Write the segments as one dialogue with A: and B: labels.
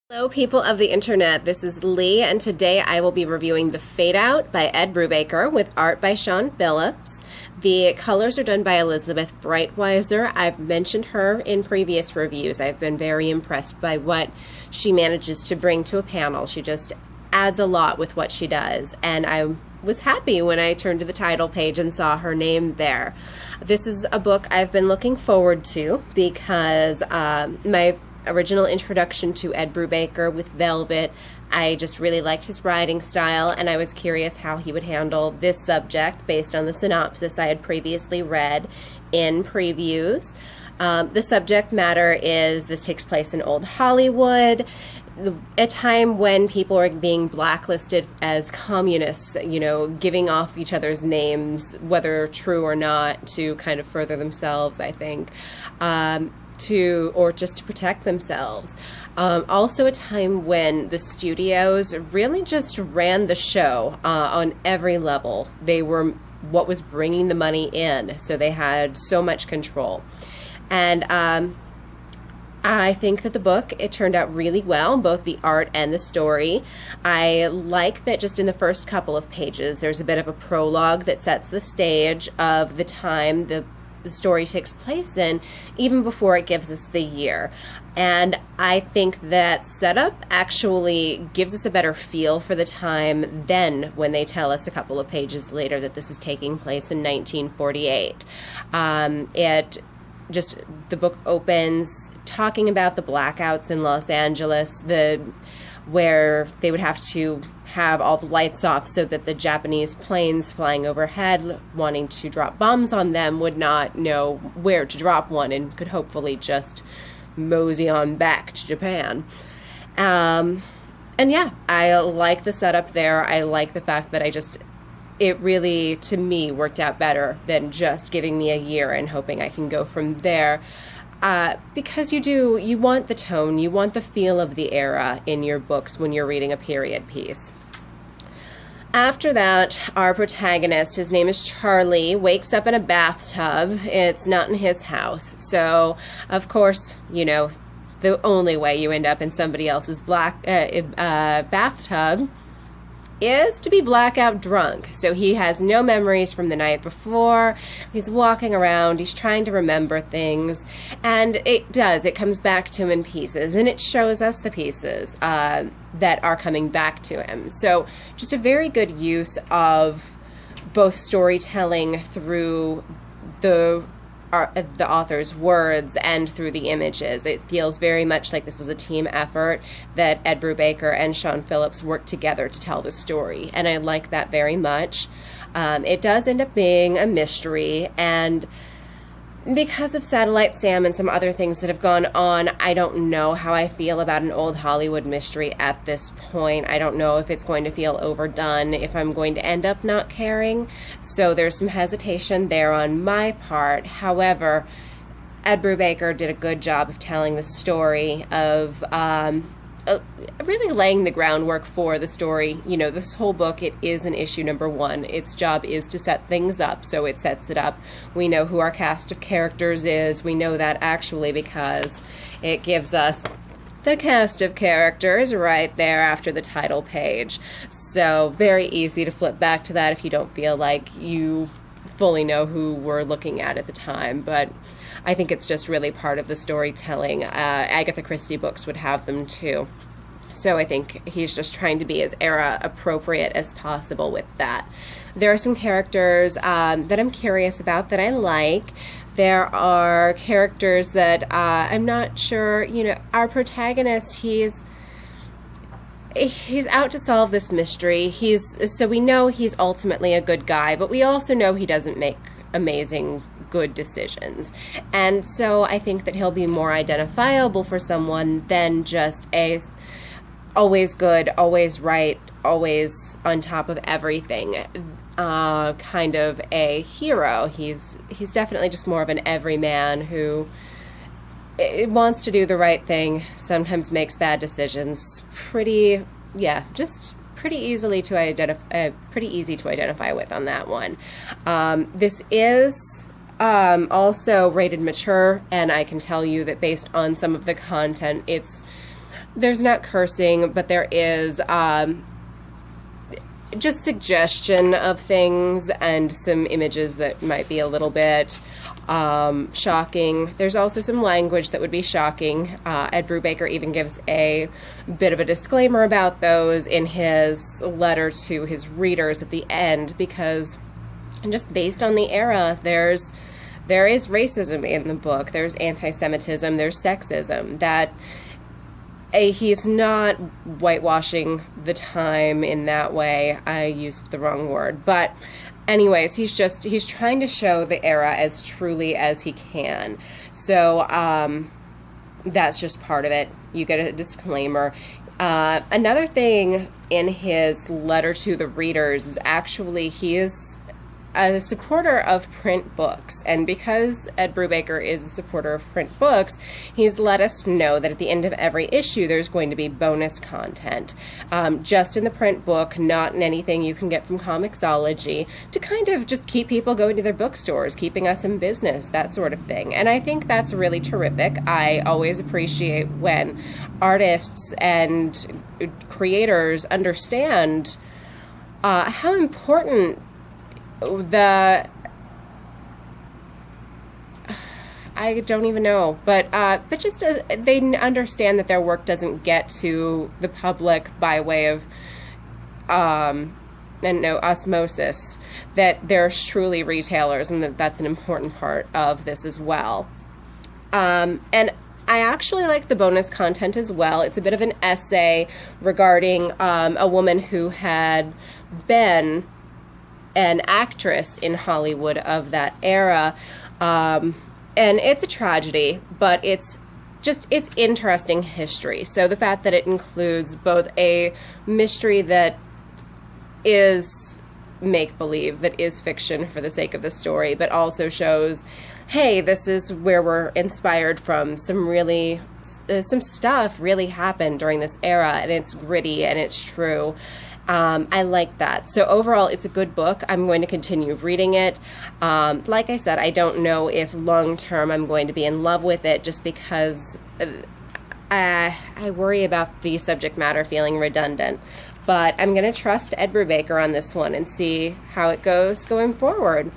A: Hello people of the internet, this is Lee and today I will be reviewing The Fade Out by Ed Brubaker with art by Sean Phillips. The colors are done by Elizabeth Breitweiser. I've mentioned her in previous reviews. I've been very impressed by what she manages to bring to a panel. She just adds a lot with what she does, and I was happy when I turned to the title page and saw her name there. This is a book I've been looking forward to because my original introduction to Ed Brubaker with Velvet, I just really liked his writing style, and I was curious how he would handle this subject based on the synopsis I had previously read in previews. The subject matter is this takes place in old Hollywood, a time when people are being blacklisted as communists, you know, giving off each other's names, whether true or not, to kind of further themselves, I think. Or just to protect themselves. Also a time when the studios really just ran the show on every level. They were what was bringing the money in, so they had so much control. And I think that the book, it turned out really well, both the art and the story. I like that just in the first couple of pages, there's a bit of a prologue that sets the stage of the time the story takes place in, even before it gives us the year. And I think that setup actually gives us a better feel for the time than when they tell us a couple of pages later that this is taking place in 1948. The book opens talking about the blackouts in Los Angeles, where they would have to have all the lights off so that the Japanese planes flying overhead wanting to drop bombs on them would not know where to drop one and could hopefully just mosey on back to Japan. And yeah, I like the setup there. I like the fact that it really, to me, worked out better than just giving me a year and hoping I can go from there. Because you want the tone, you want the feel of the era in your books when you're reading a period piece. After that, our protagonist, his name is Charlie, wakes up in a bathtub. It's not in his house. So, of course, you know, the only way you end up in somebody else's bathtub is to be blackout drunk. So he has no memories from the night before. He's walking around, he's trying to remember things, and it comes back to him in pieces, and it shows us the pieces that are coming back to him. So just a very good use of both storytelling through the author's words and through the images. It feels very much like this was a team effort, that Ed Brubaker and Sean Phillips worked together to tell the story, and I like that very much. It does end up being a mystery, and because of Satellite Sam and some other things that have gone on, I don't know how I feel about an old Hollywood mystery at this point. I don't know if it's going to feel overdone, if I'm going to end up not caring. So there's some hesitation there on my part. However, Ed Brubaker did a good job of telling the story, of really laying the groundwork for the story. You know, this whole book, it is an issue number one. Its job is to set things up, so it sets it up. We know who our cast of characters is. We know that actually because it gives us the cast of characters right there after the title page. So very easy to flip back to that if you don't feel like you fully know who we're looking at the time, but I think it's just really part of the storytelling. Agatha Christie books would have them too. So I think he's just trying to be as era appropriate as possible with that. There are some characters that I'm curious about that I like. There are characters that I'm not sure, you know, our protagonist, he's out to solve this mystery. So we know he's ultimately a good guy, but we also know he doesn't make amazing good decisions. And so I think that he'll be more identifiable for someone than just a always good, always right, always on top of everything kind of a hero. He's definitely just more of an everyman who wants to do the right thing, sometimes makes bad decisions. Just pretty easy to identify with on that one. This is also rated mature, and I can tell you that based on some of the content, it's there's not cursing, but there is just suggestion of things and some images that might be a little bit shocking. There's also some language that would be shocking. Ed Brubaker even gives a bit of a disclaimer about those in his letter to his readers at the end, because just based on the era, there is racism in the book, there's anti-Semitism, there's sexism, that he's not whitewashing the time in that way. I used the wrong word. But anyways, he's trying to show the era as truly as he can. So that's just part of it. You get a disclaimer. Another thing in his letter to the readers is actually he is a supporter of print books, and because Ed Brubaker is a supporter of print books, he's let us know that at the end of every issue there's going to be bonus content, just in the print book, not in anything you can get from Comixology, to kind of just keep people going to their bookstores, keeping us in business, that sort of thing. And I think that's really terrific. I always appreciate when artists and creators understand how important I don't even know, but just they understand that their work doesn't get to the public by way of osmosis, that they're truly retailers, and that's an important part of this as well. And I actually like the bonus content as well. It's a bit of an essay regarding a woman who had been an actress in Hollywood of that era, and it's a tragedy, but it's interesting history. So the fact that it includes both a mystery that is make-believe, that is fiction for the sake of the story, but also shows, hey, this is where we're inspired from. Some stuff really happened during this era, and it's gritty and it's true. I like that. So overall, it's a good book. I'm going to continue reading it. Like I said, I don't know if long-term I'm going to be in love with it, just because I worry about the subject matter feeling redundant. But I'm going to trust Ed Brubaker on this one and see how it goes going forward.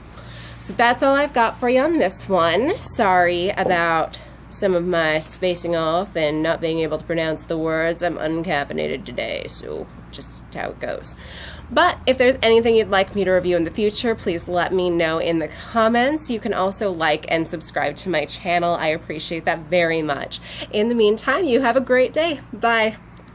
A: So that's all I've got for you on this one. Sorry about some of my spacing off and not being able to pronounce the words. I'm uncaffeinated today, so just how it goes. But if there's anything you'd like me to review in the future, please let me know in the comments. You can also like and subscribe to my channel. I appreciate that very much. In the meantime, you have a great day. Bye.